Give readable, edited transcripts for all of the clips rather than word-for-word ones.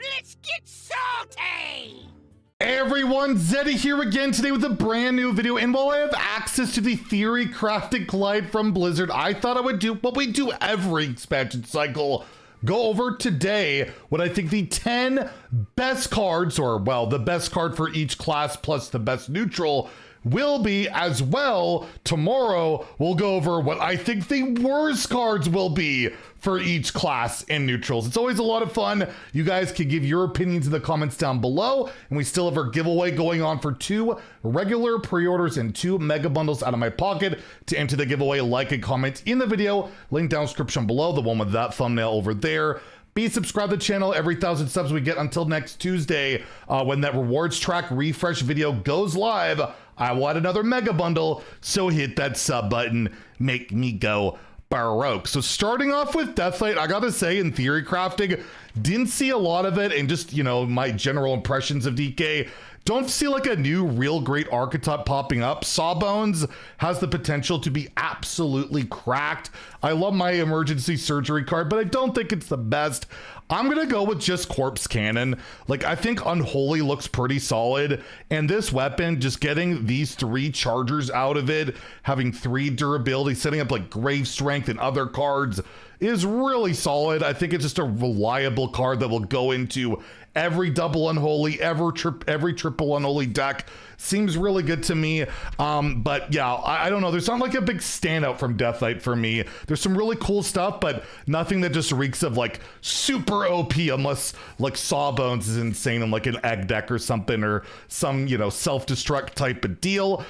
Let's get salty! Hey everyone, Zeddy here again today with a brand new video, and while I have access to the Theory Crafted Glide from Blizzard, I thought I would do what we do every expansion cycle. Go over today what I think the 10 best cards, or well, the best card for each class plus the best neutral will be, as well. Tomorrow, we'll go over what I think the worst cards will be for each class and neutrals. It's always a lot of fun. You guys can give your opinions in the comments down below, and we still have our giveaway going on for 2 regular pre-orders and 2 mega bundles out of my pocket. To enter the giveaway, like and comment in the video, link down description below, the one with that thumbnail over there. Be subscribed to the channel. Every 1,000 subs we get until next Tuesday, when that rewards track refresh video goes live, I want another mega bundle, so hit that sub button, make me go baroque. So starting off with Deathlight, I gotta say, in theory crafting, didn't see a lot of it, and just, you know, my general impressions of DK, don't see like a new real great archetype popping up. Sawbones has the potential to be absolutely cracked. I love my emergency surgery card, but I don't think it's the best. I'm gonna go with just Corpse Cannon. Like, I think Unholy looks pretty solid, and this weapon, just getting these 3 chargers out of it, having 3 durability, setting up like Grave Strength and other cards, is really solid. I think it's just a reliable card that will go into every double Unholy, every triple Unholy deck. Seems really good to me. But yeah, I don't know. There's not like a big standout from Deathlight for me. There's some really cool stuff, but nothing that just reeks of like super OP, unless like Sawbones is insane in like an egg deck or something, or some, you know, self-destruct type of deal.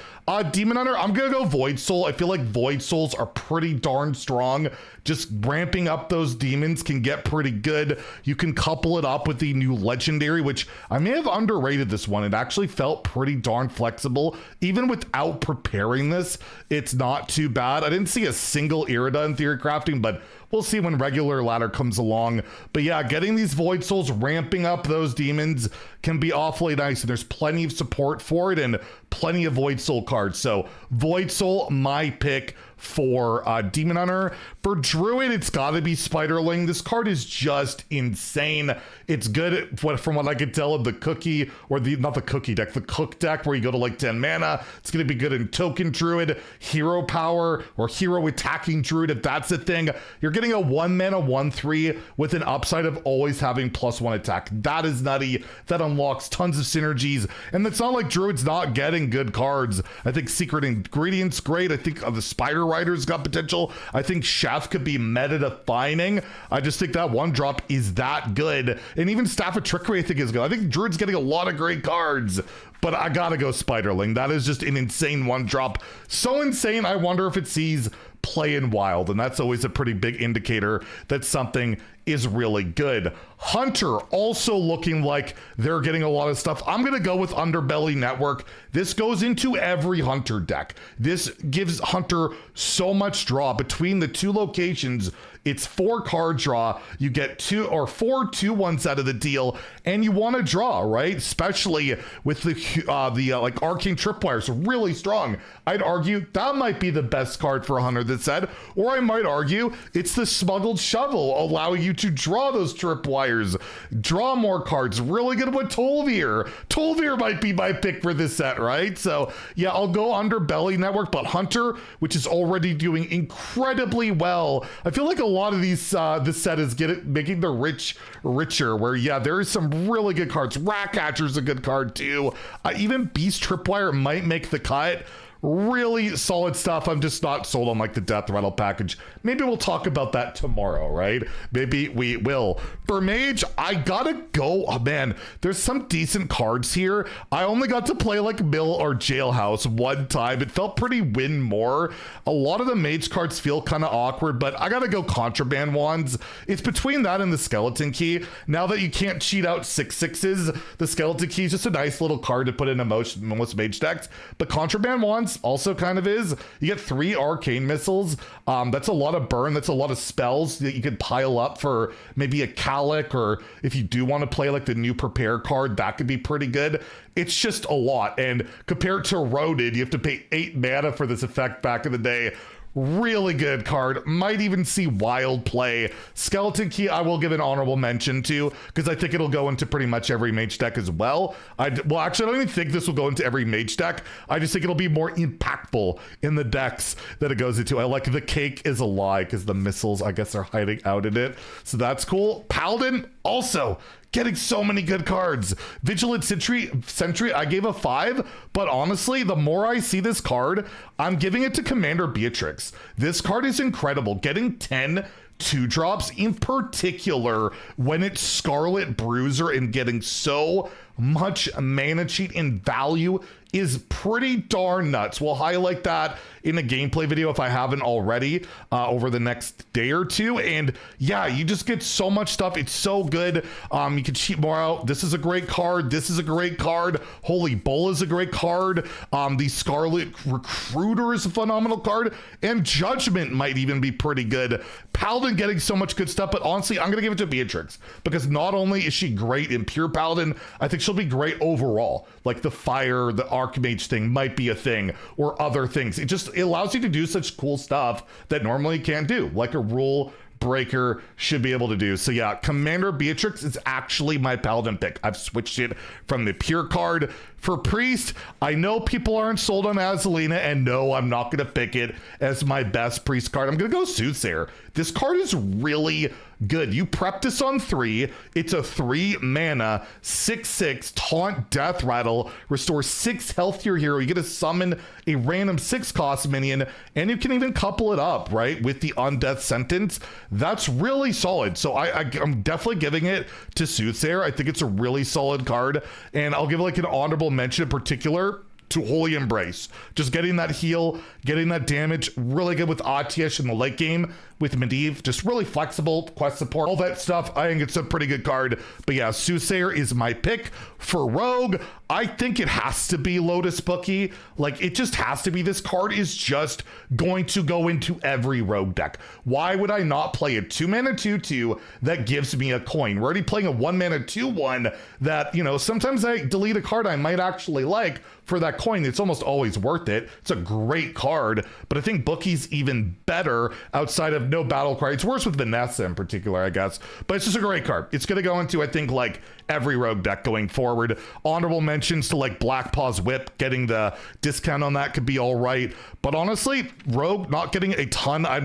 Demon Hunter, I'm gonna go Void Soul. I feel like Void Souls are pretty darn strong. Just ramping up those demons can get pretty good. You can couple it up with the new legendary, which I may have underrated this one. It actually felt pretty darn flexible. Even without preparing this, it's not too bad. I didn't see a single Irida in theory crafting, but we'll see when regular ladder comes along. But yeah, getting these Void Souls, ramping up those demons can be awfully nice, and there's plenty of support for it and plenty of Void Soul cards. So Void Soul, my pick for Demon Hunter. For Druid, it's gotta be Spiderling. This card is just insane. It's good from what I can tell of the cookie, or not the cookie deck, the cook deck, where you go to like 10 mana. It's gonna be good in Token Druid, Hero Power, or Hero Attacking Druid, if that's a thing. You're getting a 1 mana 1/3 with an upside of always having +1 attack. That is nutty. That unlocks tons of synergies, and it's not like Druid's not getting good cards. I think Secret Ingredient's great. I think the Spider Rider's got potential. I think Chef could be meta defining. I just think that 1-drop is that good. And even Staff of Trickery I think is good. I think Druid's getting a lot of great cards, but I gotta go Spiderling. That is just an insane 1-drop. So insane, I wonder if it sees play in Wild, and that's always a pretty big indicator that something is really good. Hunter also looking like they're getting a lot of stuff. I'm gonna go with Underbelly Network. This goes into every Hunter deck. This gives Hunter so much draw. Between the 2 locations, it's 4 card draw. You get 2 or 4 2/1s out of the deal, and you want to draw, right? Especially with the like Arcane Tripwires, really strong. I'd argue that might be the best card for a Hunter that said, or I might argue it's the Smuggled Shovel, allowing you to draw those tripwires, draw more cards. Really good with Tolvir. Tolvir might be my pick for this set, right? So yeah, I'll go Underbelly Network, but Hunter, which is already doing incredibly well. I feel like a lot of these this set is making the rich richer, where yeah, there is some really good cards. Ratcatcher's a good card too. Even Beast Tripwire might make the cut. Really solid stuff. I'm just not sold on like the Death Rattle package. Maybe we'll talk about that tomorrow, right? Maybe we will. For Mage, I gotta go. Oh man, there's some decent cards here. I only got to play like Mill or Jailhouse one time. It felt pretty win more. A lot of the Mage cards feel kind of awkward, but I gotta go Contraband Wands. It's between that and the Skeleton Key. Now that you can't cheat out 6/6s, the Skeleton Key is just a nice little card to put in most Mage decks. But Contraband Wands also kind of is. You get 3 Arcane Missiles. That's a lot of burn. That's a lot of spells that you could pile up for maybe a Calic, or if you do want to play like the new Prepare card, that could be pretty good. It's just a lot. And compared to Roded, you have to pay 8 mana for this effect back in the day. Really good card. Might even see wild play. Skeleton Key, I will give an honorable mention to, because I think it'll go into pretty much every mage deck as well. Well, actually, I don't even think this will go into every mage deck. I just think it'll be more impactful in the decks that it goes into. I like the cake is a lie, because the missiles, I guess, are hiding out in it. So that's cool. Paladin, also getting so many good cards. Vigilant Sentry, I gave a 5, but honestly, the more I see this card, I'm giving it to Commander Beatrix. This card is incredible. Getting 10 2-drops, in particular when it's Scarlet Bruiser and getting so much mana cheat and value is pretty darn nuts. We'll highlight that in a gameplay video if I haven't already over the next day or two. And yeah, you just get so much stuff. It's so good. You can cheat more out. This is a great card. This is a great card. Holy Bull is a great card. The Scarlet Recruiter is a phenomenal card. And Judgment might even be pretty good. Paladin getting so much good stuff, but honestly, I'm going to give it to Beatrix because not only is she great in pure Paladin, I think she'll be great overall. Like the Fire, the Archmage thing might be a thing, or other things. It allows you to do such cool stuff that normally you can't do, like a rule breaker should be able to do. So yeah, Commander Beatrix is actually my Paladin pick. I've switched it from the pure card. For Priest, I know people aren't sold on Azalina, and no, I'm not going to pick it as my best Priest card. I'm going to go Soothsayer. This card is really good. You prep this on 3. It's a 3 mana, 6/6 taunt death rattle, restore 6 health to your hero. You get to summon a random 6 cost minion, and you can even couple it up, right, with the Undeath Sentence. That's really solid. So I'm definitely giving it to Soothsayer. I think it's a really solid card, and I'll give like an honorable mention in particular to Holy Embrace. Just getting that heal, getting that damage, really good with Atish in the late game with Medivh, just really flexible, quest support, all that stuff. I think it's a pretty good card. But yeah, Soothsayer is my pick. For Rogue, I think it has to be Lotus Bookie. Like, it just has to be. This card is just going to go into every Rogue deck. Why would I not play a 2-mana 2/2 that gives me a coin? We're already playing a 1-mana 2/1 that, you know, sometimes I delete a card I might actually like for that coin. It's almost always worth it. It's a great card, but I think Bookie's even better outside of no battle cry. It's worse with Vanessa in particular, I guess, but it's just a great card. It's going to go into, I think, like every Rogue deck going forward. Honorable mentions to like Black Paw's Whip, getting the discount on that could be all right. But honestly, Rogue not getting a ton. I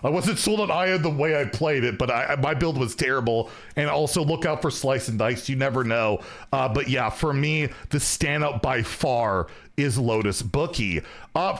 wasn't sold on Aya the way I played it, but my build was terrible. And also look out for Slice and Dice. You never know. But yeah, for me, the standout by far is Lotus Bookie.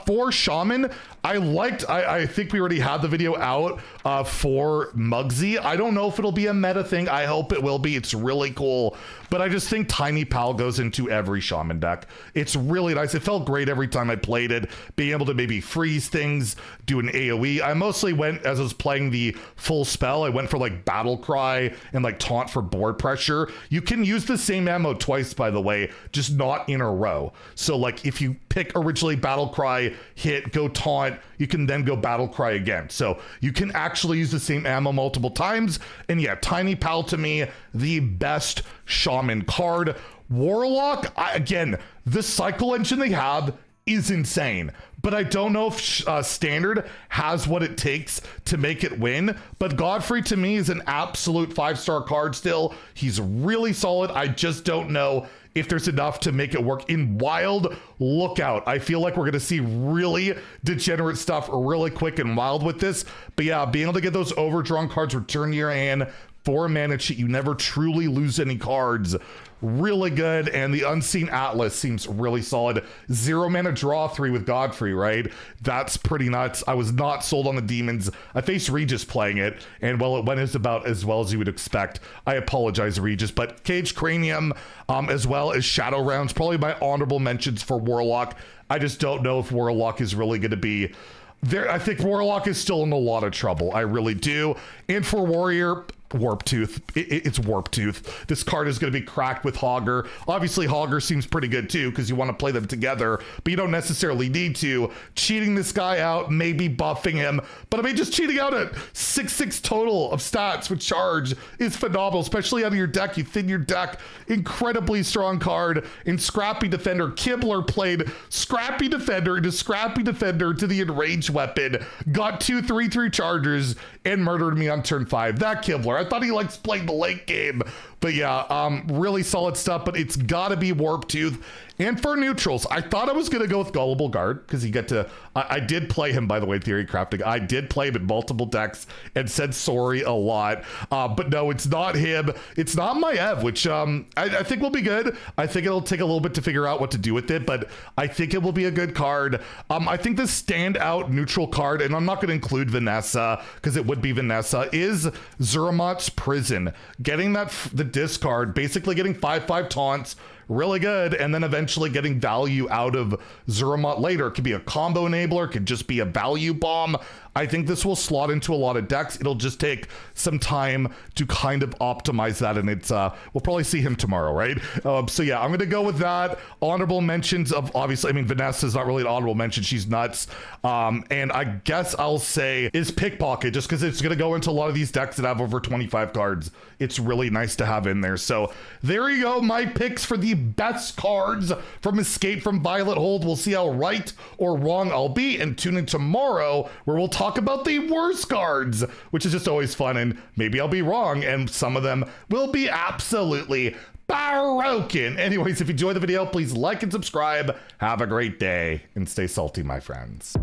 For Shaman, I think we already had the video out for Muggsy. I don't know if it'll be a meta thing. I hope it will be. It's really cool. But I just think Tiny Pal goes into every Shaman deck. It's really nice. It felt great every time I played it. Being able to maybe freeze things, do an AoE. I mostly went, as I was playing the full spell, I went for like Battle Cry and like Taunt for board pressure. You can use the same ammo twice, by the way, just not in a row. So like if you pick originally Battle Cry, hit, go Taunt, you can then go Battle Cry again. So you can actually use the same ammo multiple times. And yeah, Tiny Pal to me, the best Shaman card. Warlock, again, the cycle engine they have is insane, but I don't know if Standard has what it takes to make it win. But Godfrey to me is an absolute 5-star card still. He's really solid. I just don't know if there's enough to make it work in Wild. Look out. I feel like we're going to see really degenerate stuff really quick and Wild with this. But yeah, being able to get those overdrawn cards returned to your hand for a mana cheat, you never truly lose any cards. Really good. And the Unseen Atlas seems really solid. 0 mana draw 3 with Godfrey, right? That's pretty nuts. I was not sold on the demons. I faced Regis playing it, and well, it went about as well as you would expect. I apologize, Regis, but Cage Cranium, as well as Shadow Rounds, probably my honorable mentions for Warlock. I just don't know if Warlock is really going to be there. I think Warlock is still in a lot of trouble. I really do. And for Warrior, Warp Tooth. It's Warp Tooth. This card is going to be cracked with Hogger. Obviously, Hogger seems pretty good too because you want to play them together, but you don't necessarily need to. Cheating this guy out, maybe buffing him, but I mean, just cheating out at 6/6 total of stats with charge is phenomenal, especially out of your deck. You thin your deck. Incredibly strong card. In Scrappy Defender, Kibler played Scrappy Defender into Scrappy Defender to the Enraged weapon, got 2 3/3 chargers, and murdered me on turn 5. That Kibler. I thought he likes playing the late game. But yeah, really solid stuff, but it's got to be Warp Tooth. And for neutrals, I thought I was going to go with Gullible Guard because you get to... I did play him, by the way, Theory Crafting. I did play him in multiple decks and said sorry a lot. But no, it's not him. It's not Maev, which I think will be good. I think it'll take a little bit to figure out what to do with it, but I think it will be a good card. I think the standout neutral card, and I'm not going to include Vanessa because it would be Vanessa, is Zuramat's Prison. Getting that the discard, basically getting 5/5 taunts, really good, and then eventually getting value out of Zuramat later. It could be a combo enabler, it could just be a value bomb. I think this will slot into a lot of decks. It'll just take some time to kind of optimize that, and it's we'll probably see him tomorrow, right? So yeah, I'm gonna go with that. Honorable mentions of, obviously, I mean, Vanessa's not really an honorable mention, she's nuts. And I guess I'll say is Pickpocket, just because it's gonna go into a lot of these decks that have over 25 cards. It's really nice to have in there. So there you go, my picks for the best cards from Escape from Violet Hold. We'll see how right or wrong I'll be, and tune in tomorrow where we'll talk about the worst cards, which is just always fun, and maybe I'll be wrong and some of them will be absolutely broken. Anyways, if you enjoyed the video, please like and subscribe. Have a great day and stay salty, my friends.